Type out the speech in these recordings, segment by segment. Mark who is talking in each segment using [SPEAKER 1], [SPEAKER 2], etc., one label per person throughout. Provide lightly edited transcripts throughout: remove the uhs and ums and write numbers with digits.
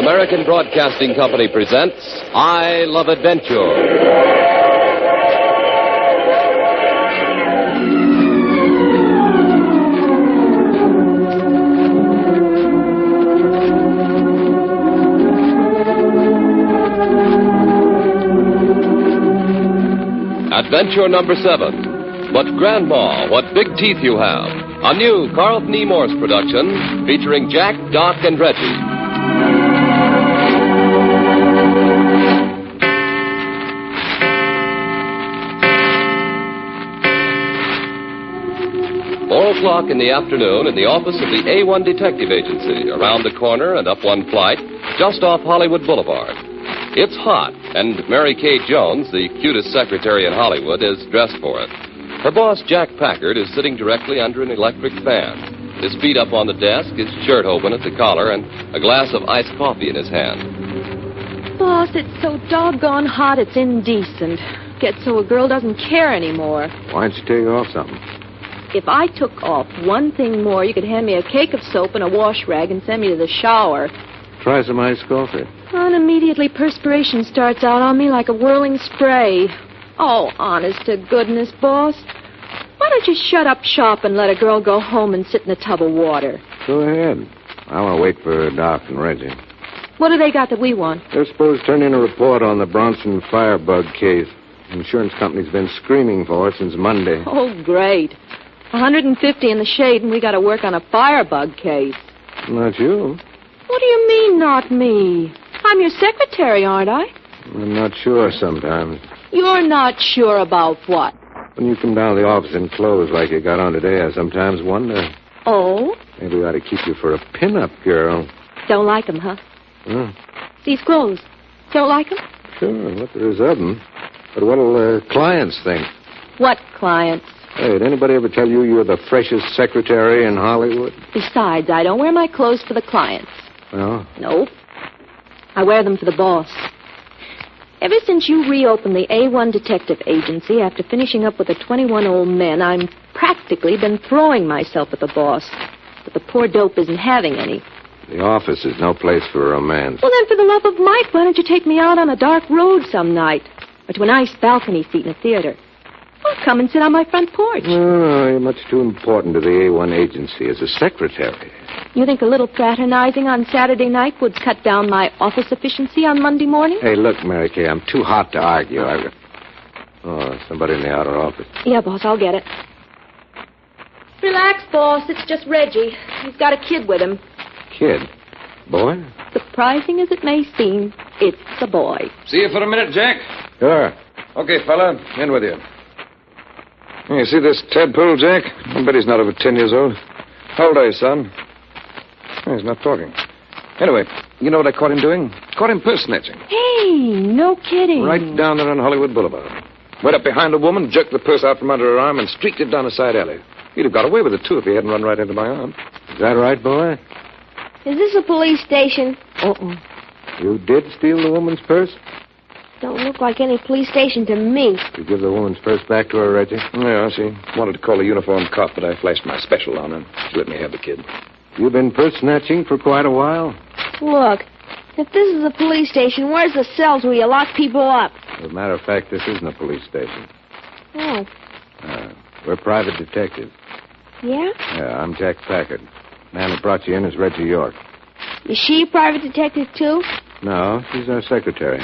[SPEAKER 1] American Broadcasting Company presents I Love Adventure. Adventure number 7. But Grandma, What Big Teeth You Have. A new Carlton Errol Morse production featuring Jack, Doc, and Reggie. 4:00 in the afternoon in the office of the A1 Detective Agency, around the corner and up one flight, just off Hollywood Boulevard. It's hot, and Mary Kay Jones, the cutest secretary in Hollywood, is dressed for it. Her boss, Jack Packard, is sitting directly under an electric fan. His feet up on the desk, his shirt open at the collar, and a glass of iced coffee in his hand.
[SPEAKER 2] Boss, it's so doggone hot it's indecent. Gets so a girl doesn't care anymore.
[SPEAKER 3] Why don't you take off something?
[SPEAKER 2] If I took off one thing more, you could hand me a cake of soap and a wash rag and send me to the shower.
[SPEAKER 3] Try some iced coffee.
[SPEAKER 2] And immediately perspiration starts out on me like a whirling spray. Oh, honest to goodness, boss. Why don't you shut up shop and let a girl go home and sit in a tub of water?
[SPEAKER 3] Go ahead. I want to wait for Doc and Reggie.
[SPEAKER 2] What do they got that we want?
[SPEAKER 3] They're supposed to turn in a report on the Bronson firebug case. The insurance company's been screaming for it since Monday.
[SPEAKER 2] Oh, great. 150 in the shade, and we got to work on a firebug case.
[SPEAKER 3] Not you.
[SPEAKER 2] What do you mean, not me? I'm your secretary, aren't I?
[SPEAKER 3] I'm not sure sometimes.
[SPEAKER 2] You're not sure about what?
[SPEAKER 3] When you come down to the office in clothes like you got on today, I sometimes wonder.
[SPEAKER 2] Oh?
[SPEAKER 3] Maybe we ought to keep you for a pin-up girl.
[SPEAKER 2] Don't like 'em, huh?
[SPEAKER 3] Huh?
[SPEAKER 2] These clothes. Don't like 'em?
[SPEAKER 3] Sure, what there is of them. But what'll clients think?
[SPEAKER 2] What clients?
[SPEAKER 3] Hey, did anybody ever tell you you're the freshest secretary in Hollywood?
[SPEAKER 2] Besides, I don't wear my clothes for the clients.
[SPEAKER 3] No?
[SPEAKER 2] Nope. I wear them for the boss. Ever since you reopened the A1 Detective Agency after finishing up with the 21 old men, I'm practically been throwing myself at the boss. But the poor dope isn't having any.
[SPEAKER 3] The office is no place for romance.
[SPEAKER 2] Well, then, for the love of Mike, why don't you take me out on a dark road some night? Or to a nice balcony seat in a theater? Or come and sit on my front porch.
[SPEAKER 3] No, you're much too important to the A1 agency as a secretary.
[SPEAKER 2] You think a little fraternizing on Saturday night would cut down my office efficiency on Monday morning?
[SPEAKER 3] Hey, look, Mary Kay, I'm too hot to argue. Oh, somebody in the outer office.
[SPEAKER 2] Yeah, boss, I'll get it. Relax, boss. It's just Reggie. He's got a kid with him.
[SPEAKER 3] Kid? Boy?
[SPEAKER 2] Surprising as it may seem, it's a boy.
[SPEAKER 4] See you for a minute, Jack?
[SPEAKER 3] Sure.
[SPEAKER 4] Okay, fella. In with you. You see this tadpole, Jack? I bet he's not over 10 years old. How old are you, son? He's not talking. Anyway, you know what I caught him doing? Caught him purse snatching.
[SPEAKER 2] Hey, no kidding.
[SPEAKER 4] Right down there on Hollywood Boulevard. Went up behind a woman, jerked the purse out from under her arm, and streaked it down a side alley. He'd have got away with it, too, if he hadn't run right into my arm.
[SPEAKER 3] Is that right, boy?
[SPEAKER 5] Is this a police station?
[SPEAKER 2] Uh-uh.
[SPEAKER 3] You did steal the woman's purse?
[SPEAKER 5] Don't look like any police station to me.
[SPEAKER 3] You give the woman's purse back to her, Reggie?
[SPEAKER 4] Yeah, she wanted to call a uniformed cop, but I flashed my special on her. She let me have the kid.
[SPEAKER 3] You've been purse snatching for quite a while?
[SPEAKER 5] Look, if this is a police station, where's the cells where you lock people up?
[SPEAKER 3] As a matter of fact, this isn't a police station.
[SPEAKER 5] Oh,
[SPEAKER 3] We're private detectives.
[SPEAKER 5] yeah?
[SPEAKER 3] Yeah, I'm Jack Packard. Man who brought you in is Reggie York.
[SPEAKER 5] Is she a private detective, too?
[SPEAKER 3] No, she's our secretary.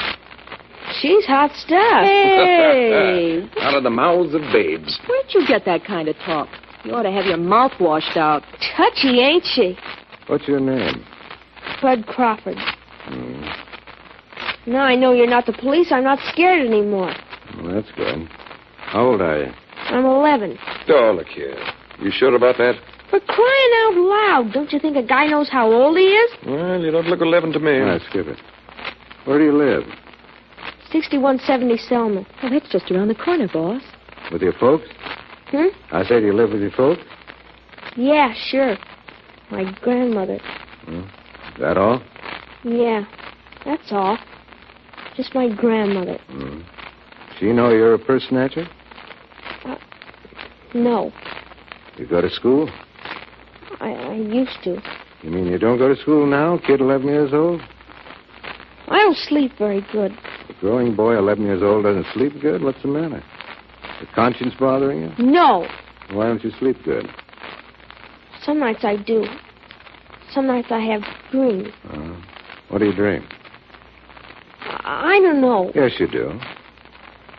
[SPEAKER 5] She's hot stuff.
[SPEAKER 2] Hey!
[SPEAKER 4] Out of the mouths of babes.
[SPEAKER 2] Where'd you get that kind of talk? You ought to have your mouth washed out.
[SPEAKER 5] Touchy, ain't she?
[SPEAKER 3] What's your name?
[SPEAKER 5] Bud Crawford. Now I know you're not the police. I'm not scared anymore.
[SPEAKER 3] Well, that's good. How old are you?
[SPEAKER 5] I'm 11.
[SPEAKER 4] Oh, look here. You sure about that?
[SPEAKER 5] For crying out loud, don't you think a guy knows how old he is?
[SPEAKER 4] Well, you don't look 11 to me.
[SPEAKER 3] All right, skip it. Where do you live?
[SPEAKER 5] 6170 Selma.
[SPEAKER 2] Oh, that's just around the corner, boss.
[SPEAKER 3] With your folks? I say, do you live with your folks?
[SPEAKER 5] Yeah, sure. My grandmother.
[SPEAKER 3] Is that all?
[SPEAKER 5] Yeah, that's all. Just my grandmother.
[SPEAKER 3] She know you're a purse snatcher?
[SPEAKER 5] No,
[SPEAKER 3] You go to school?
[SPEAKER 5] I used to.
[SPEAKER 3] You mean you don't go to school now, kid 11 years old?
[SPEAKER 5] don't sleep very good.
[SPEAKER 3] A growing boy, 11 years old, doesn't sleep good? What's the matter? Your conscience bothering you?
[SPEAKER 5] No.
[SPEAKER 3] Why don't you sleep good?
[SPEAKER 5] Some nights I do. Some nights I have dreams.
[SPEAKER 3] What do you dream?
[SPEAKER 5] I don't know.
[SPEAKER 3] Yes, you do.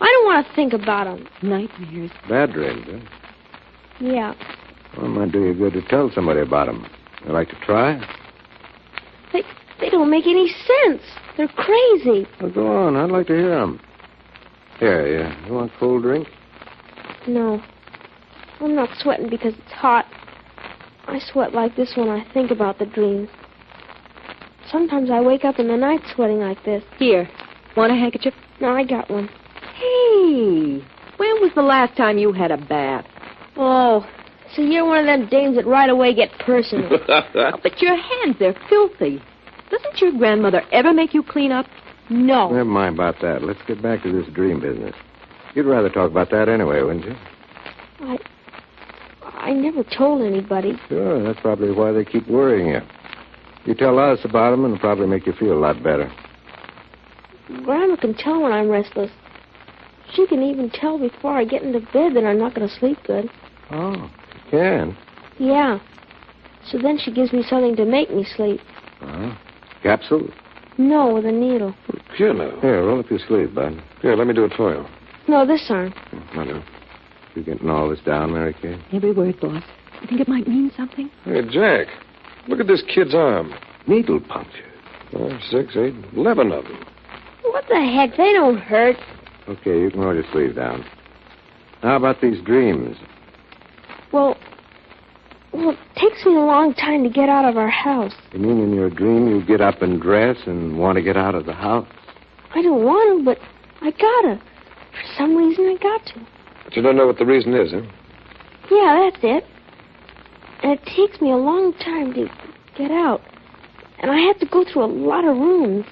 [SPEAKER 5] I don't want to think about them.
[SPEAKER 2] Nightmares.
[SPEAKER 3] Bad dreams, huh?
[SPEAKER 5] Yeah.
[SPEAKER 3] Well, it might do you good to tell somebody about them. You like to try?
[SPEAKER 5] They don't make any sense. They're crazy.
[SPEAKER 3] Well, go on. I'd like to hear them. Here, you want a cold drink?
[SPEAKER 5] No. I'm not sweating because it's hot. I sweat like this when I think about the dreams. Sometimes I wake up in the night sweating like this.
[SPEAKER 2] Here. Want a handkerchief?
[SPEAKER 5] No, I got one.
[SPEAKER 2] Hey, when was the last time you had a bath?
[SPEAKER 5] Oh, so you're one of them dames that right away get personal.
[SPEAKER 2] Oh, but your hands, they're filthy. Doesn't your grandmother ever make you clean up?
[SPEAKER 5] No.
[SPEAKER 3] Never mind about that. Let's get back to this dream business. You'd rather talk about that anyway, wouldn't you?
[SPEAKER 5] I never told anybody.
[SPEAKER 3] Sure, that's probably why they keep worrying you. You tell us about them, and it'll probably make you feel a lot better.
[SPEAKER 5] Grandma can tell when I'm restless. She can even tell before I get into bed that I'm not going to sleep good.
[SPEAKER 3] Oh, you can?
[SPEAKER 5] Yeah. So then she gives me something to make me sleep.
[SPEAKER 3] Capsule?
[SPEAKER 5] No, with a needle.
[SPEAKER 4] Here now.
[SPEAKER 3] Here, roll up your sleeve, bud.
[SPEAKER 4] Here, let me do it for you.
[SPEAKER 5] No, this arm.
[SPEAKER 3] I know. You getting all this down, Mary Kay?
[SPEAKER 2] Every word, boss. You think it might mean something?
[SPEAKER 4] Hey, Jack, look at this kid's arm.
[SPEAKER 3] Needle puncture.
[SPEAKER 4] 5, 6, 8, 11 of them.
[SPEAKER 5] What the heck? They don't hurt.
[SPEAKER 3] Okay, you can roll your sleeve down. How about these dreams?
[SPEAKER 5] Well, it takes me a long time to get out of our house.
[SPEAKER 3] You mean in your dream you get up and dress and want to get out of the house?
[SPEAKER 5] I don't want to, but I gotta. For some reason, I got to.
[SPEAKER 4] But you don't know what the reason is, huh?
[SPEAKER 5] Yeah, that's it. And it takes me a long time to get out. And I have to go through a lot of rooms.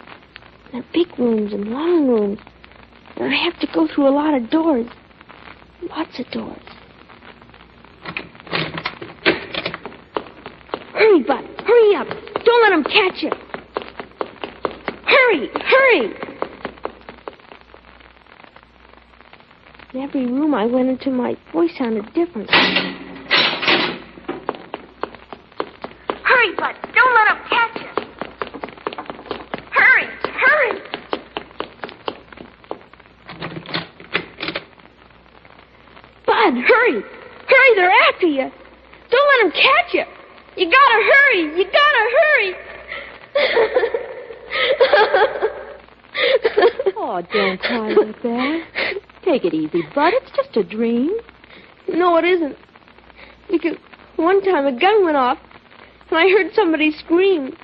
[SPEAKER 5] They're big rooms and long rooms. And I have to go through a lot of doors. Lots of doors. Hurry, Bud. Hurry up. Don't let them catch you. Hurry. Hurry. In every room I went into, my voice sounded different. Hurry, Bud. Don't let them catch you. Hurry. Hurry. Bud, hurry. Hurry, they're after you. Don't let them catch you. You gotta hurry. You gotta hurry.
[SPEAKER 2] Oh, don't cry like that. Take it easy, Bud. It's just a dream.
[SPEAKER 5] No, it isn't. Because one time a gun went off, and I heard somebody scream.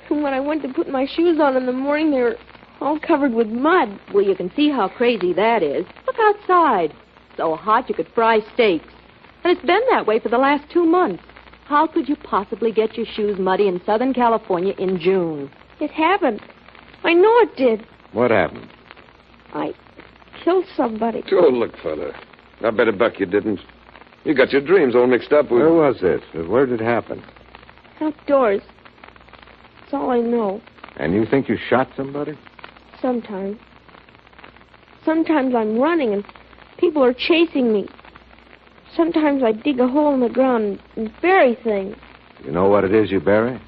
[SPEAKER 5] And when I went to put my shoes on in the morning, they were all covered with mud.
[SPEAKER 2] Well, you can see how crazy that is. Look outside. So hot you could fry steaks. And it's been that way for the last 2 months. How could you possibly get your shoes muddy in Southern California in June?
[SPEAKER 5] It happened. I know it did.
[SPEAKER 3] What happened?
[SPEAKER 5] I killed somebody.
[SPEAKER 4] Oh, look, fella. I bet $1 you didn't. You got your dreams all mixed up with...
[SPEAKER 3] Where was this? Where did it happen?
[SPEAKER 5] Outdoors. That's all I know.
[SPEAKER 3] And you think you shot somebody?
[SPEAKER 5] Sometimes. Sometimes I'm running and people are chasing me. Sometimes I dig a hole in the ground and bury things.
[SPEAKER 3] You know what it is you bury?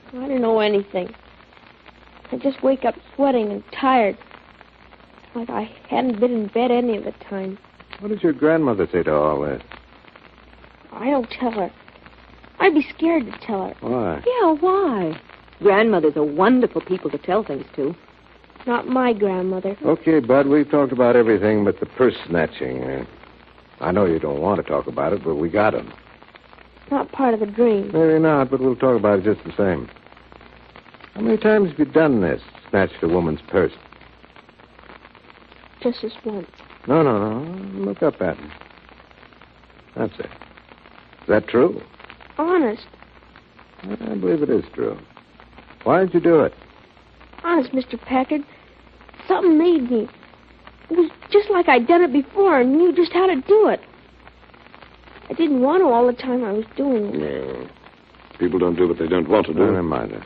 [SPEAKER 5] I don't know anything. I just wake up sweating and tired. Like I hadn't been in bed any of the time.
[SPEAKER 3] What did your grandmother say to all this?
[SPEAKER 5] I don't tell her. I'd be scared to tell her.
[SPEAKER 3] Why?
[SPEAKER 2] Yeah, why? Grandmothers are wonderful people to tell things to.
[SPEAKER 5] Not my grandmother.
[SPEAKER 3] Okay, Bud, we've talked about everything but the purse snatching. I know you don't want to talk about it, but we got him.
[SPEAKER 5] Not part of the dream.
[SPEAKER 3] Maybe not, but we'll talk about it just the same. How many times have you done this? Snatched a woman's purse?
[SPEAKER 5] Just this once.
[SPEAKER 3] No. Look up at me. That's it. Is that true?
[SPEAKER 5] Honest.
[SPEAKER 3] I believe it is true. Why did you do it?
[SPEAKER 5] Honest, Mr. Packard. Something made me. It was just like I'd done it before and knew just how to do it. I didn't want to all the time I was doing it.
[SPEAKER 4] No. People don't do what they don't want to do.
[SPEAKER 3] No, never mind that.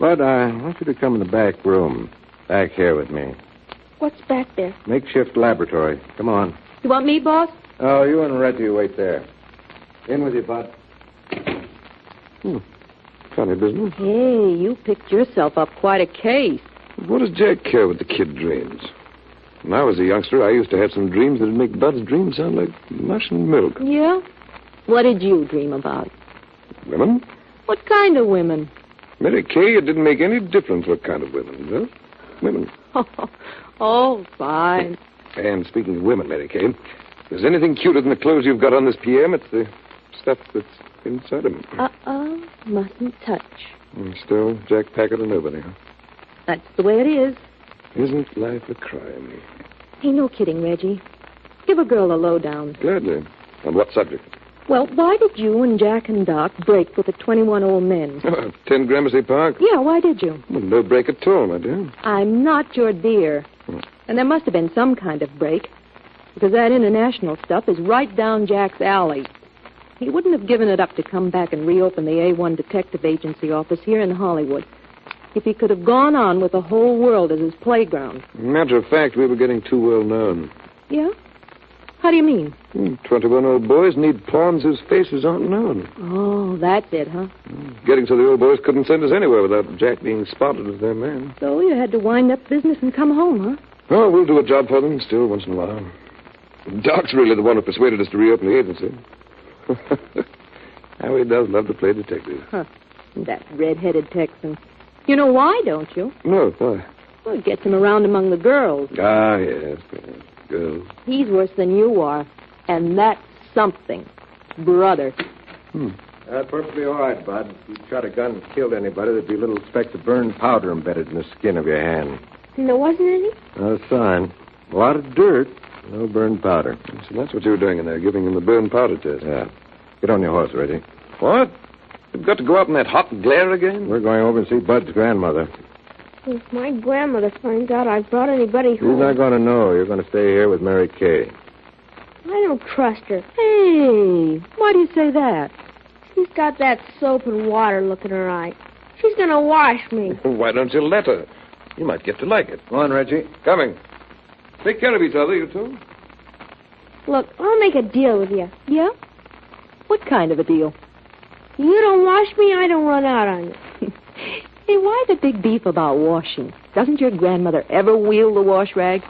[SPEAKER 3] Bud, I want you to come in the back room. Back here with me.
[SPEAKER 5] What's back there?
[SPEAKER 3] Makeshift laboratory. Come on.
[SPEAKER 2] You want me, boss?
[SPEAKER 3] Oh, you and Reggie wait there. In with you, Bud.
[SPEAKER 4] Funny business.
[SPEAKER 2] Hey, you picked yourself up quite a case.
[SPEAKER 4] What does Jack care what the kid dreams? When I was a youngster, I used to have some dreams that would make Bud's dreams sound like mush and milk.
[SPEAKER 2] Yeah? What did you dream about?
[SPEAKER 4] Women?
[SPEAKER 2] What kind of women?
[SPEAKER 4] Mary Kay, it didn't make any difference what kind of women, huh? Women.
[SPEAKER 2] Oh, fine.
[SPEAKER 4] And speaking of women, Mary Kay, if there's anything cuter than the clothes you've got on this PM, it's the stuff that's inside them.
[SPEAKER 2] Mustn't touch.
[SPEAKER 4] And still, Jack Packard or nobody, huh?
[SPEAKER 2] That's the way it is.
[SPEAKER 4] Isn't life a crime?
[SPEAKER 2] Hey, no kidding, Reggie. Give a girl a lowdown.
[SPEAKER 4] Gladly. On what subject?
[SPEAKER 2] Well, why did you and Jack and Doc break with the 21 old men?
[SPEAKER 4] 10 Gramercy Park?
[SPEAKER 2] Yeah, why did you?
[SPEAKER 4] Well, no break at all, my dear.
[SPEAKER 2] I'm not your dear. And there must have been some kind of break, because that international stuff is right down Jack's alley. He wouldn't have given it up to come back and reopen the A1 Detective Agency office here in Hollywood if he could have gone on with the whole world as his playground.
[SPEAKER 4] Matter of fact, we were getting too well known.
[SPEAKER 2] Yeah? How do you mean?
[SPEAKER 4] 21 old boys need pawns whose faces aren't known.
[SPEAKER 2] Oh, that's it, huh?
[SPEAKER 4] Getting so the old boys couldn't send us anywhere without Jack being spotted as their man.
[SPEAKER 2] So you had to wind up business and come home, huh?
[SPEAKER 4] Oh, we'll do a job for them still once in a while. Doc's really the one who persuaded us to reopen the agency. How he does love to play detective.
[SPEAKER 2] Huh. That red-headed Texan. You know why, don't you?
[SPEAKER 4] No, why?
[SPEAKER 2] Well, it gets him around among the girls.
[SPEAKER 4] Ah, yes, girls.
[SPEAKER 2] He's worse than you are, and that's something. Brother.
[SPEAKER 3] Perfectly all right, Bud. If you shot a gun and killed anybody, there'd be little specks of burned powder embedded in the skin of your hand.
[SPEAKER 5] And there wasn't any?
[SPEAKER 3] Not a sign. A lot of dirt, no burned powder.
[SPEAKER 4] So that's what you were doing in there, giving him the burned powder test.
[SPEAKER 3] Yeah. Get on your horse, Reggie.
[SPEAKER 4] What? You've got to go out in that hot glare again?
[SPEAKER 3] We're going over and see Bud's grandmother.
[SPEAKER 5] If my grandmother finds out I brought anybody home...
[SPEAKER 3] She's not going to know. You're going to stay here with Mary Kay.
[SPEAKER 5] I don't trust her.
[SPEAKER 2] Hey, why do you say that?
[SPEAKER 5] She's got that soap and water look in her eye. She's going to wash me.
[SPEAKER 4] Why don't you let her? You might get to like it.
[SPEAKER 3] Go on, Reggie.
[SPEAKER 4] Coming. Take care of each other, you two.
[SPEAKER 5] Look, I'll make a deal with you.
[SPEAKER 2] Yeah? What kind of a deal?
[SPEAKER 5] You don't wash me, I don't run out on you.
[SPEAKER 2] Hey, why the big beef about washing? Doesn't your grandmother ever wheel the wash rag?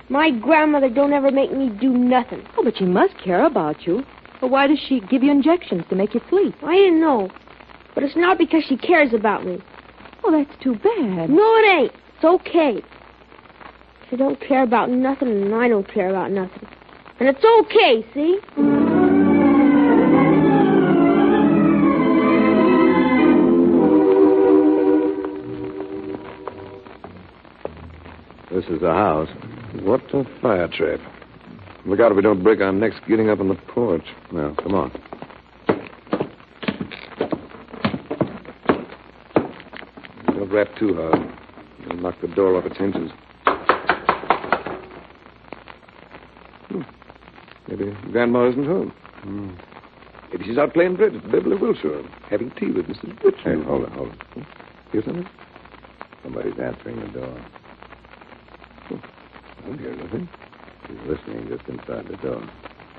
[SPEAKER 5] My grandmother don't ever make me do nothing.
[SPEAKER 2] Oh, but she must care about you. Well, why does she give you injections to make you sleep?
[SPEAKER 5] I didn't know. But it's not because she cares about me.
[SPEAKER 2] Well, that's too bad.
[SPEAKER 5] No, it ain't. It's okay. She don't care about nothing, and I don't care about nothing. And it's okay, see?
[SPEAKER 3] This is the house.
[SPEAKER 4] What a fire trap. Look out if we don't break our necks getting up on the porch.
[SPEAKER 3] Well, come on.
[SPEAKER 4] Don't rap too hard. You'll knock the door off its hinges. Maybe Grandma isn't home. Maybe she's out playing bridge at Beverly Wilshire, having tea with Mrs. Richmond.
[SPEAKER 3] Hey, hold it.
[SPEAKER 4] Hear something?
[SPEAKER 3] Somebody's answering the door.
[SPEAKER 4] I don't hear nothing.
[SPEAKER 3] He's listening just inside the door.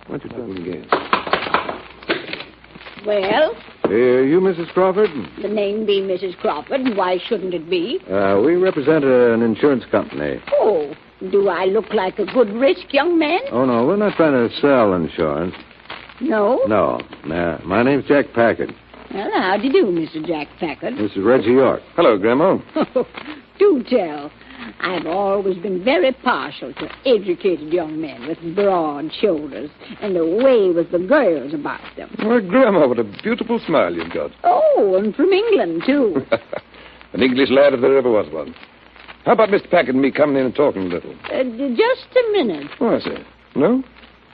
[SPEAKER 4] Why don't you tell me again?
[SPEAKER 6] Well,
[SPEAKER 3] You, Mrs. Crawford?
[SPEAKER 6] the name be Mrs. Crawford, and why shouldn't it be?
[SPEAKER 3] We represent an insurance company.
[SPEAKER 6] Oh, do I look like a good risk, young man?
[SPEAKER 3] Oh, no, we're not trying to sell insurance.
[SPEAKER 6] No?
[SPEAKER 3] No. My name's Jack Packard.
[SPEAKER 6] Well, how do you do, Mr. Jack Packard?
[SPEAKER 3] This is Reggie York.
[SPEAKER 4] Hello, Grandma.
[SPEAKER 6] Do tell. I've always been very partial to educated young men with broad shoulders and a way with the girls about them.
[SPEAKER 4] Why, Grandma, what a beautiful smile you've got.
[SPEAKER 6] Oh, and from England, too.
[SPEAKER 4] An English lad if there ever was one. How about Mr. Packard and me coming in and talking a little?
[SPEAKER 6] Just a minute.
[SPEAKER 4] Oh, I see. No?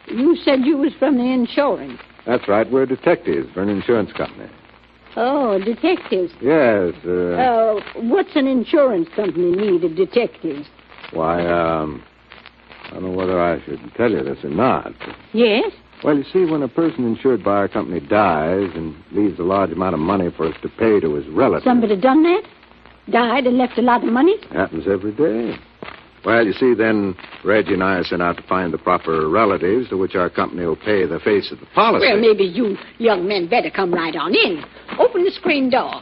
[SPEAKER 6] You said you was from the insurance.
[SPEAKER 3] That's right. We're detectives for an insurance company.
[SPEAKER 6] Oh, detectives.
[SPEAKER 3] Yes.
[SPEAKER 6] What's an insurance company need of detectives?
[SPEAKER 3] Why, I don't know whether I should tell you this or not.
[SPEAKER 6] Yes?
[SPEAKER 3] Well, you see, when a person insured by our company dies and leaves a large amount of money for us to pay to his relatives...
[SPEAKER 6] Somebody done that? died and left a lot of money?
[SPEAKER 3] Happens every day. Well, you see, then Reggie and I are sent out to find the proper relatives to which our company will pay the face of the policy.
[SPEAKER 6] Well, maybe you young men better come right on in. Open the screen door.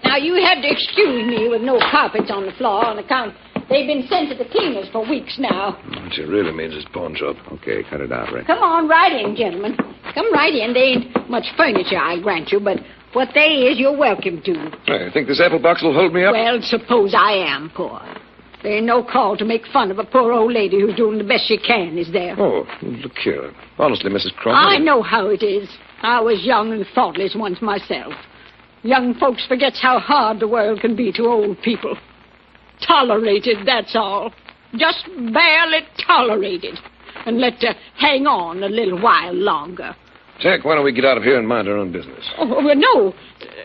[SPEAKER 6] Now, you have to excuse me with no carpets on the floor on account they've been sent to the cleaners for weeks now.
[SPEAKER 4] What she really means is pawn shop.
[SPEAKER 3] Okay, cut it out, Reggie.
[SPEAKER 6] Come on right in, gentlemen. Come right in. There ain't much furniture, I grant you, but what there is, you're welcome to.
[SPEAKER 4] I think this apple box will hold me up.
[SPEAKER 6] Well, suppose I am poor. There ain't no call to make fun of a poor old lady who's doing the best she can, is there?
[SPEAKER 4] Oh, look here. Honestly, Mrs. Crawford.
[SPEAKER 6] I know how it is. I was young and thoughtless once myself. Young folks forgets how hard the world can be to old people. Tolerated, that's all. Just barely tolerated. And let her hang on a little while longer.
[SPEAKER 4] Jack, why don't we get out of here and mind our own business?
[SPEAKER 6] Oh, well, no.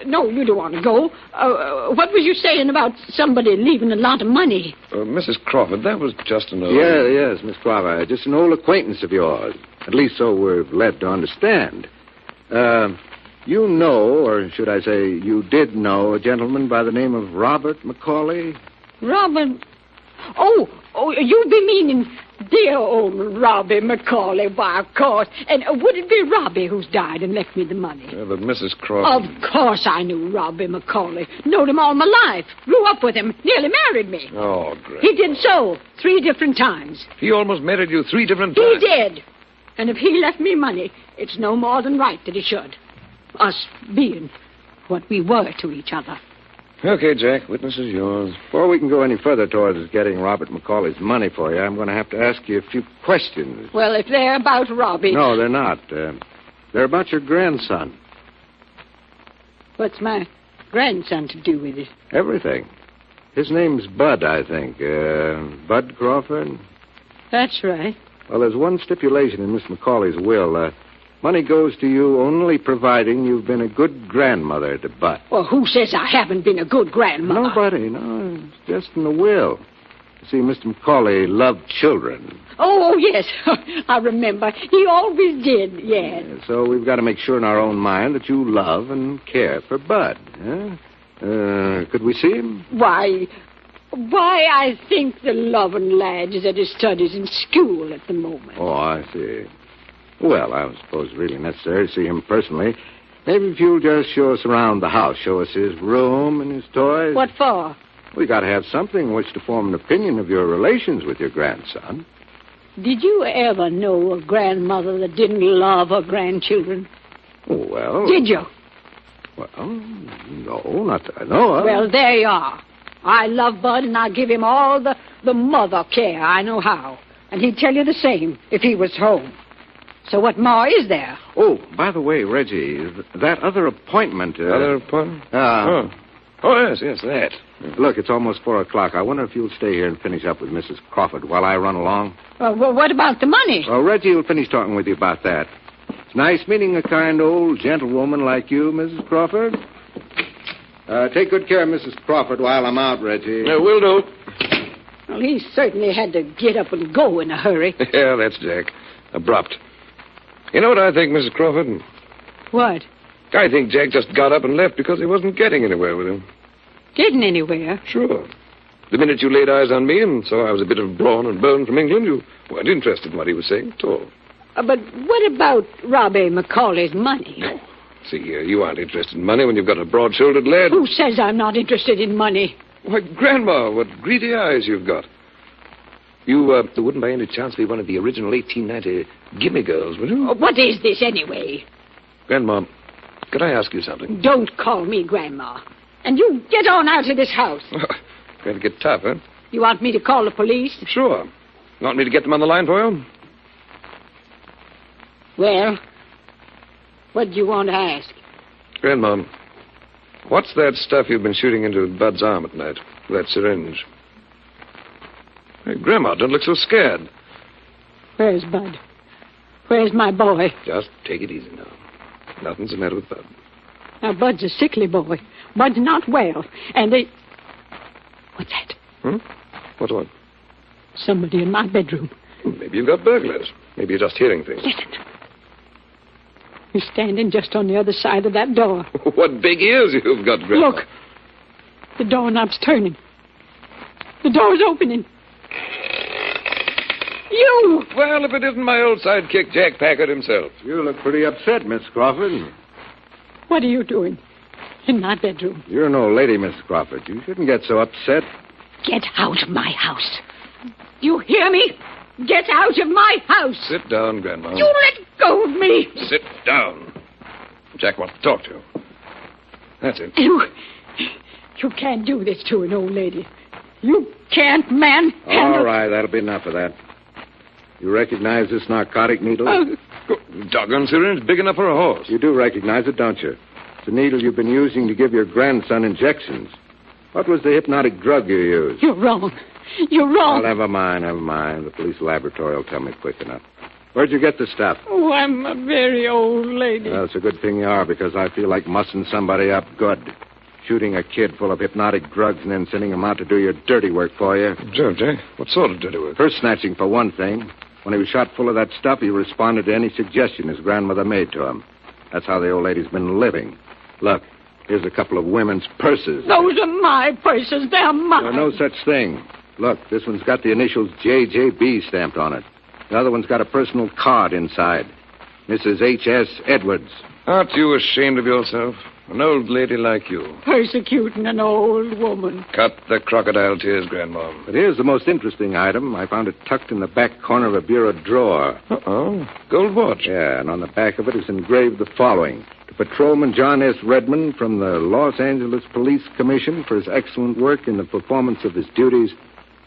[SPEAKER 6] No, you don't want to go. What was you saying about somebody leaving a lot of money?
[SPEAKER 4] Mrs. Crawford, that was just an old...
[SPEAKER 3] Yes, Miss Crawford. Just an old acquaintance of yours. At least so we're led to understand. You know, or should I say, you did know a gentleman by the name of Robert McCauley?
[SPEAKER 6] Robert? Oh, you be meaning dear old Robbie McCauley. Why, of course. And would it be Robbie who's died and left me the money?
[SPEAKER 4] Yeah, but Mrs. Crawford...
[SPEAKER 6] Of course I knew Robbie McCauley. Knowed him all my life. Grew up with him. Nearly married me.
[SPEAKER 4] Oh, great.
[SPEAKER 6] He did so 3 different times.
[SPEAKER 4] He almost married you 3 different times?
[SPEAKER 6] He did. And if he left me money, it's no more than right that he should. Us being what we were to each other.
[SPEAKER 4] Okay, Jack. Witness is yours.
[SPEAKER 3] Before we can go any further towards getting Robert McCauley's money for you, I'm going to have to ask you a few questions.
[SPEAKER 6] Well, if they're about Robbie...
[SPEAKER 3] No, they're not. They're about your grandson.
[SPEAKER 6] What's my grandson to do with it?
[SPEAKER 3] Everything. His name's Bud, I think. Bud Crawford?
[SPEAKER 6] That's right.
[SPEAKER 3] Well, there's one stipulation in Miss McCauley's will. Money goes to you only providing you've been a good grandmother to Bud.
[SPEAKER 6] Well, who says I haven't been a good grandmother?
[SPEAKER 3] Nobody, no. It's just in the will. You see, Mr. McCauley loved children.
[SPEAKER 6] Oh, yes. I remember. He always did, yes.
[SPEAKER 3] Yeah, so we've got to make sure in our own mind that you love and care for Bud. Huh? Could we see him?
[SPEAKER 6] Why, I think the loving lad is at his studies in school at the moment.
[SPEAKER 3] Oh, I see. Well, I don't suppose it's really necessary to see him personally. Maybe if you'll just show us around the house, show us his room and his toys.
[SPEAKER 6] What for?
[SPEAKER 3] We got to have something in which to form an opinion of your relations with your grandson.
[SPEAKER 6] Did you ever know a grandmother that didn't love her grandchildren?
[SPEAKER 3] Oh, well...
[SPEAKER 6] Did you?
[SPEAKER 3] Well, no, not that I know of.
[SPEAKER 6] Well, there you are. I love Bud, and I give him all the mother care I know how. And he'd tell you the same if he was home. So what more is there?
[SPEAKER 3] Oh, by the way, Reggie, that other appointment...
[SPEAKER 4] Other appointment? Oh, yes, that.
[SPEAKER 3] Look, it's almost 4 o'clock. I wonder if you'll stay here and finish up with Mrs. Crawford while I run along.
[SPEAKER 6] Well, what about the money?
[SPEAKER 3] Oh, Reggie will finish talking with you about that. It's nice meeting a kind old gentlewoman like you, Mrs. Crawford. Take good care of Mrs. Crawford while I'm out, Reggie.
[SPEAKER 4] Will do.
[SPEAKER 6] Well, he certainly had to get up and go in a hurry.
[SPEAKER 4] Yeah, that's Jack. Abrupt. You know what I think, Mrs. Crawford?
[SPEAKER 6] What?
[SPEAKER 4] I think Jack just got up and left because he wasn't getting anywhere with him.
[SPEAKER 6] Getting anywhere?
[SPEAKER 4] Sure. The minute you laid eyes on me and saw I was a bit of brawn and bone from England, you weren't interested in what he was saying at all.
[SPEAKER 6] But what about Robbie McCauley's money?
[SPEAKER 4] No. See, you aren't interested in money when you've got a broad-shouldered lad.
[SPEAKER 6] Who says I'm not interested in money?
[SPEAKER 4] Why, Grandma, what greedy eyes you've got. You wouldn't by any chance be one of the original 1890 gimme girls, would you?
[SPEAKER 6] What is this, anyway?
[SPEAKER 4] Grandma, could I ask you something?
[SPEAKER 6] Don't call me Grandma. And you get on out of this house.
[SPEAKER 4] Going to get tough, huh?
[SPEAKER 6] You want me to call the police?
[SPEAKER 4] Sure. You want me to get them on the line for you?
[SPEAKER 6] Well, what do you want to ask?
[SPEAKER 4] Grandma, what's that stuff you've been shooting into Bud's arm at night? That syringe. Hey, Grandma, don't look so scared.
[SPEAKER 6] Where's Bud? Where's my boy?
[SPEAKER 4] Just take it easy now. Nothing's the matter with Bud.
[SPEAKER 6] Now, Bud's a sickly boy. Bud's not well. And they... What's that?
[SPEAKER 4] What?
[SPEAKER 6] Somebody in my bedroom.
[SPEAKER 4] Maybe you've got burglars. Maybe you're just hearing things.
[SPEAKER 6] Listen. He's standing just on the other side of that door.
[SPEAKER 4] What big ears you've got, Grandma.
[SPEAKER 6] Look. The doorknob's turning. The door's opening. You!
[SPEAKER 4] Well, if it isn't my old sidekick, Jack Packard himself.
[SPEAKER 3] You look pretty upset, Miss Crawford.
[SPEAKER 6] What are you doing in my bedroom?
[SPEAKER 3] You're no lady, Miss Crawford. You shouldn't get so upset.
[SPEAKER 6] Get out of my house. You hear me? Get out of my house.
[SPEAKER 4] Sit down, Grandma.
[SPEAKER 6] You let go of me.
[SPEAKER 4] Sit down. Jack wants to talk to you. That's it.
[SPEAKER 6] You can't do this to an old lady. You can't manhandle...
[SPEAKER 3] All right, that'll be enough of that. You recognize this narcotic needle?
[SPEAKER 4] Doggone syringe, big enough for a horse.
[SPEAKER 3] You do recognize it, don't you? It's a needle you've been using to give your grandson injections. What was the hypnotic drug you used?
[SPEAKER 6] You're wrong. You're wrong.
[SPEAKER 3] Well, never mind. The police laboratory will tell me quick enough. Where'd you get the stuff?
[SPEAKER 6] Oh, I'm a very old lady.
[SPEAKER 3] Well, it's a good thing you are, because I feel like mussing somebody up good. Shooting a kid full of hypnotic drugs and then sending him out to do your dirty work for you.
[SPEAKER 4] George, eh? What sort of dirty work?
[SPEAKER 3] Purse snatching, for one thing. When he was shot full of that stuff, he responded to any suggestion his grandmother made to him. That's how the old lady's been living. Look, here's a couple of women's purses.
[SPEAKER 6] Those are my purses. They're mine.
[SPEAKER 3] There's no such thing. Look, this one's got the initials JJB stamped on it. The other one's got a personal card inside. Mrs. H.S. Edwards.
[SPEAKER 4] Aren't you ashamed of yourself? An old lady like you.
[SPEAKER 6] Persecuting an old woman.
[SPEAKER 4] Cut the crocodile tears, Grandma.
[SPEAKER 3] But here's the most interesting item. I found it tucked in the back corner of a bureau drawer.
[SPEAKER 4] Uh-oh. Gold watch.
[SPEAKER 3] Yeah, and on the back of it is engraved the following. To Patrolman John S. Redmond from the Los Angeles Police Commission for his excellent work in the performance of his duties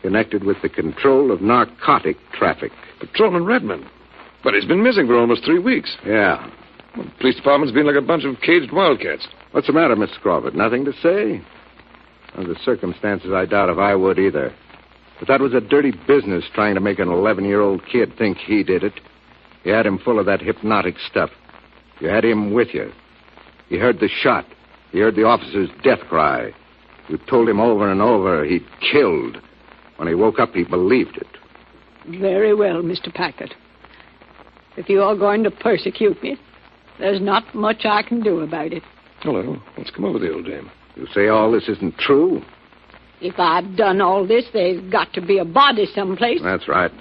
[SPEAKER 3] connected with the control of narcotic traffic.
[SPEAKER 4] Patrolman Redmond? But he's been missing for almost 3 weeks.
[SPEAKER 3] Yeah.
[SPEAKER 4] Well, the police department's been like a bunch of caged wildcats.
[SPEAKER 3] What's the matter, Miss Crawford? Nothing to say? Under the circumstances, I doubt if I would either. But that was a dirty business trying to make an 11-year-old kid think he did it. You had him full of that hypnotic stuff. You had him with you. He heard the shot. He heard the officer's death cry. You told him over and over he'd killed. When he woke up, he believed it.
[SPEAKER 6] Very well, Mr. Packard. If you are going to persecute me, there's not much I can do about it.
[SPEAKER 4] Hello. What's come over the old dame?
[SPEAKER 3] You say all this isn't true?
[SPEAKER 6] If I've done all this, there's got to be a body someplace.
[SPEAKER 3] That's right.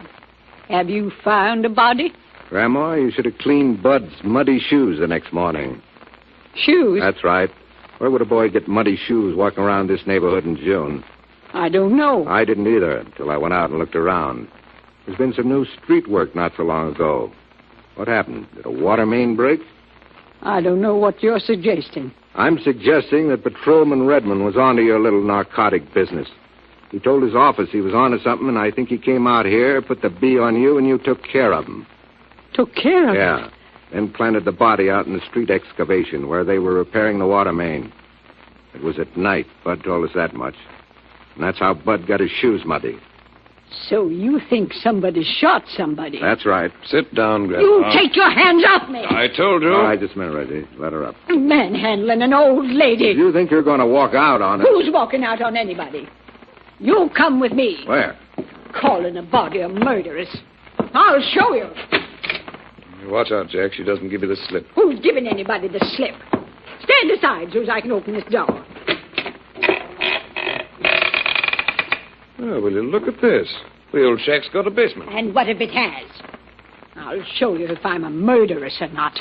[SPEAKER 6] Have you found a body?
[SPEAKER 3] Grandma, you should have cleaned Bud's muddy shoes the next morning.
[SPEAKER 6] Shoes?
[SPEAKER 3] That's right. Where would a boy get muddy shoes walking around this neighborhood in June?
[SPEAKER 6] I don't know.
[SPEAKER 3] I didn't either until I went out and looked around. There's been some new street work not so long ago. What happened? Did a water main break?
[SPEAKER 6] I don't know what you're suggesting.
[SPEAKER 3] I'm suggesting that Patrolman Redmond was onto your little narcotic business. He told his office he was onto something, and I think he came out here, put the bee on you, and you took care of him.
[SPEAKER 6] Took care of him?
[SPEAKER 3] Yeah. Then planted the body out in the street excavation where they were repairing the water main. It was at night. Bud told us that much. And that's how Bud got his shoes muddy.
[SPEAKER 6] So you think somebody shot somebody?
[SPEAKER 3] That's right.
[SPEAKER 4] Sit down, Grandma.
[SPEAKER 6] You take your hands off me!
[SPEAKER 4] I told you.
[SPEAKER 3] All right, just a minute, Reggie. Let her up.
[SPEAKER 6] Manhandling an old lady.
[SPEAKER 3] You think you're going to walk out on it?
[SPEAKER 6] Who's walking out on anybody? You come with me.
[SPEAKER 3] Where?
[SPEAKER 6] Calling a body a murderess. I'll show you.
[SPEAKER 4] Watch out, Jack. She doesn't give you the slip.
[SPEAKER 6] Who's giving anybody the slip? Stand aside so as I can open this door.
[SPEAKER 4] Oh, will you look at this? The old shack's got a basement.
[SPEAKER 6] And what if it has? I'll show you if I'm a murderess or not.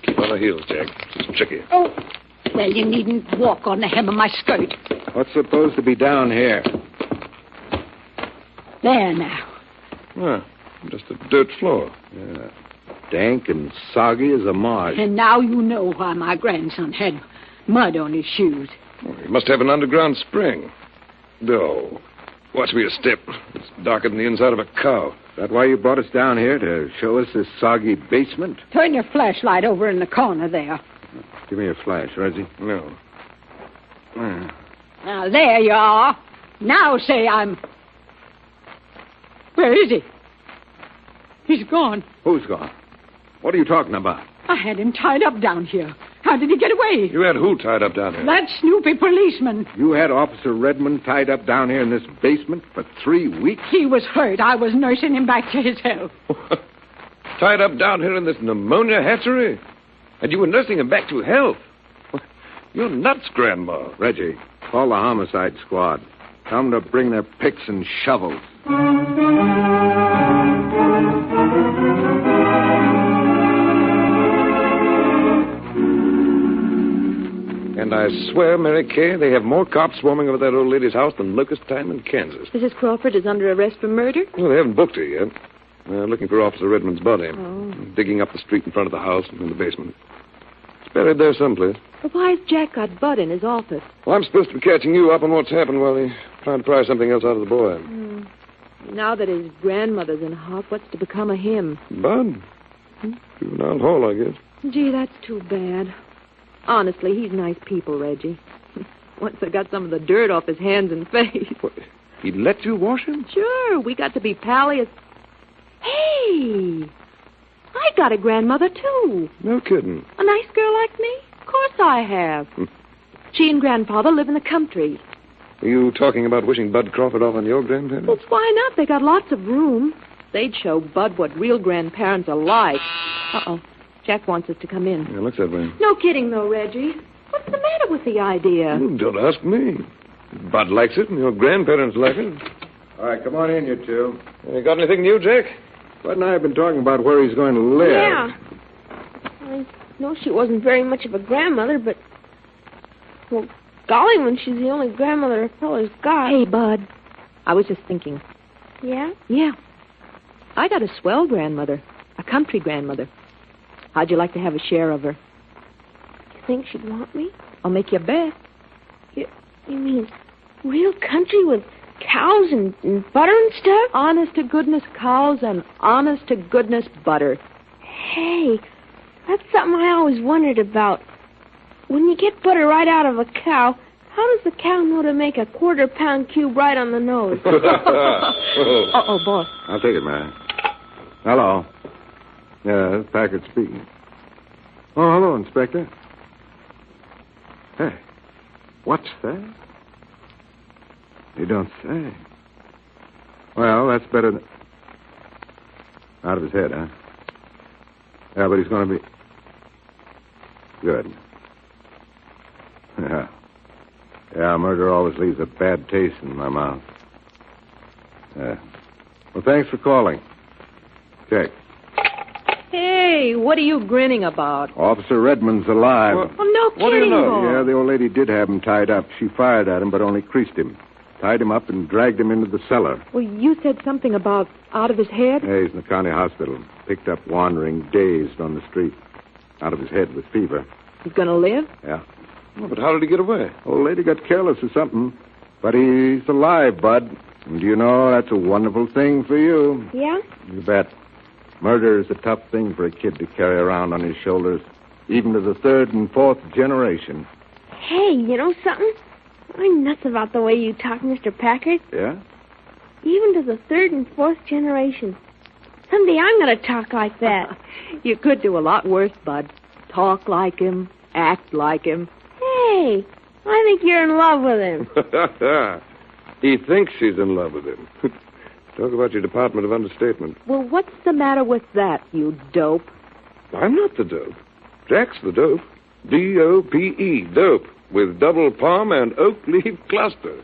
[SPEAKER 4] Keep on her heels, Jack. It's tricky.
[SPEAKER 6] Oh, well, you needn't walk on the hem of my skirt.
[SPEAKER 3] What's supposed to be down here?
[SPEAKER 6] There now.
[SPEAKER 4] Ah, just a dirt floor.
[SPEAKER 3] Yeah. Dank and soggy as a marsh.
[SPEAKER 6] And now you know why my grandson had mud on his shoes.
[SPEAKER 4] Well, he must have an underground spring. No. Watch me a step. It's darker than the inside of a cow.
[SPEAKER 3] Is that why you brought us down here, to show us this soggy basement?
[SPEAKER 6] Turn your flashlight over in the corner there.
[SPEAKER 3] Give me your flash, Reggie.
[SPEAKER 4] No.
[SPEAKER 6] Now, there you are. Now say I'm... Where is he? He's gone.
[SPEAKER 3] Who's gone? What are you talking about?
[SPEAKER 6] I had him tied up down here. How did he get away?
[SPEAKER 4] You had who tied up down here?
[SPEAKER 6] That snoopy policeman.
[SPEAKER 3] You had Officer Redmond tied up down here in this basement for 3 weeks?
[SPEAKER 6] He was hurt. I was nursing him back to his health.
[SPEAKER 4] Tied up down here in this pneumonia hatchery? And you were nursing him back to health? You're nuts, Grandma.
[SPEAKER 3] Reggie, call the homicide squad. Tell them to bring their picks and shovels.
[SPEAKER 4] And I swear, Mary Kay, they have more cops swarming over that old lady's house than locust time in Kansas.
[SPEAKER 2] Mrs. Crawford is under arrest for murder?
[SPEAKER 4] Well, they haven't booked her yet. They're looking for Officer Redmond's body.
[SPEAKER 2] Oh.
[SPEAKER 4] Digging up the street in front of the house and in the basement. It's buried there someplace.
[SPEAKER 2] But why's Jack got Bud in his office?
[SPEAKER 4] Well, I'm supposed to be catching you up on what's happened while he's trying to pry something else out of the boy.
[SPEAKER 2] Now that his grandmother's in hock, what's to become of him?
[SPEAKER 4] Bud? Juvenile hall, I guess.
[SPEAKER 2] Gee, that's too bad. Honestly, he's nice people, Reggie. Once I got some of the dirt off his hands and face.
[SPEAKER 4] What? He'd let you wash him?
[SPEAKER 2] Sure, we got to be pally as... Hey! I got a grandmother, too.
[SPEAKER 4] No kidding.
[SPEAKER 2] A nice girl like me? Of course I have. She and Grandfather live in the country.
[SPEAKER 4] Are you talking about wishing Bud Crawford off on your grandparents?
[SPEAKER 2] Well, why not? They got lots of room. They'd show Bud what real grandparents are like. Uh-oh. Jack wants us to come in.
[SPEAKER 4] Yeah, looks that way.
[SPEAKER 2] No kidding, though, Reggie. What's the matter with the idea?
[SPEAKER 4] Well, don't ask me. Bud likes it, and your grandparents like it.
[SPEAKER 3] All right, come on in, you two.
[SPEAKER 4] You got anything new, Jack?
[SPEAKER 3] Bud and I have been talking about where he's going to live.
[SPEAKER 5] Yeah. I know she wasn't very much of a grandmother, but... Well, golly, when she's the only grandmother a fella's got.
[SPEAKER 2] Hey, Bud. I was just thinking.
[SPEAKER 5] Yeah?
[SPEAKER 2] Yeah. I got a swell grandmother. A country grandmother. How'd you like to have a share of her?
[SPEAKER 5] You think she'd want me?
[SPEAKER 2] I'll make you a bet.
[SPEAKER 5] You mean real country with cows and butter and stuff?
[SPEAKER 2] Honest to goodness cows and honest to goodness butter.
[SPEAKER 5] Hey, that's something I always wondered about. When you get butter right out of a cow, how does the cow know to make a quarter-pound cube right on the nose?
[SPEAKER 2] Uh-oh, boss.
[SPEAKER 3] I'll take it, man. Hello. Yeah, that's Packard speaking. Oh, hello, Inspector. Hey, what's that? You don't say. Well, that's better than... Out of his head, huh? Yeah, but he's going to be... Good. Yeah. Yeah, murder always leaves a bad taste in my mouth. Yeah. Well, thanks for calling. Check.
[SPEAKER 2] Hey, what are you grinning about?
[SPEAKER 3] Officer Redmond's alive.
[SPEAKER 2] Oh, no kidding,
[SPEAKER 4] What do you know?
[SPEAKER 2] boss.
[SPEAKER 3] Yeah, the old lady did have him tied up. She fired at him, but only creased him. Tied him up and dragged him into the cellar.
[SPEAKER 2] Well, you said something about out of his head?
[SPEAKER 3] Yeah, he's in the county hospital. Picked up wandering, dazed on the street. Out of his head with fever.
[SPEAKER 2] He's gonna live?
[SPEAKER 3] Yeah.
[SPEAKER 4] Oh, but how did he get away?
[SPEAKER 3] Old lady got careless or something. But he's alive, Bud. And do you know, that's a wonderful thing for you.
[SPEAKER 5] Yeah?
[SPEAKER 3] You bet. Murder is a tough thing for a kid to carry around on his shoulders, even to the third and fourth generation.
[SPEAKER 5] Hey, you know something? I'm nuts about the way you talk, Mr. Packard.
[SPEAKER 3] Yeah?
[SPEAKER 5] Even to the third and fourth generation. Someday I'm going to talk like that.
[SPEAKER 2] You could do a lot worse, Bud. Talk like him, act like him.
[SPEAKER 5] Hey, I think you're in love with him.
[SPEAKER 4] He thinks she's in love with him. Talk about your Department of Understatement.
[SPEAKER 2] Well, what's the matter with that, you dope?
[SPEAKER 4] I'm not the dope. Jack's the dope. D-O-P-E, dope, with double palm and oak leaf cluster.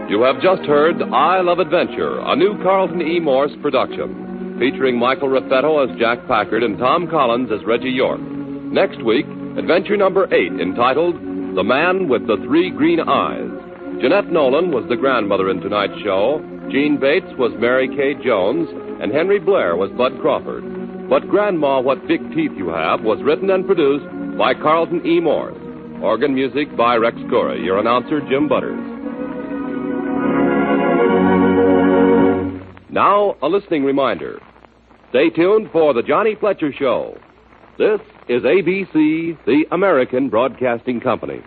[SPEAKER 1] You have just heard I Love Adventure, a new Carlton E. Morse production, featuring Michael Raffetto as Jack Packard and Tom Collins as Reggie York. Next week, adventure number 8, entitled The Man with the Three Green Eyes. Jeanette Nolan was the grandmother in tonight's show, Jean Bates was Mary Kay Jones, and Henry Blair was Bud Crawford. But Grandma, What Big Teeth You Have was written and produced by Carlton E. Morse. Organ music by Rex Corey. Your announcer, Jim Butters. Now, a listening reminder. Stay tuned for the Johnny Fletcher Show. This is ABC, the American Broadcasting Company.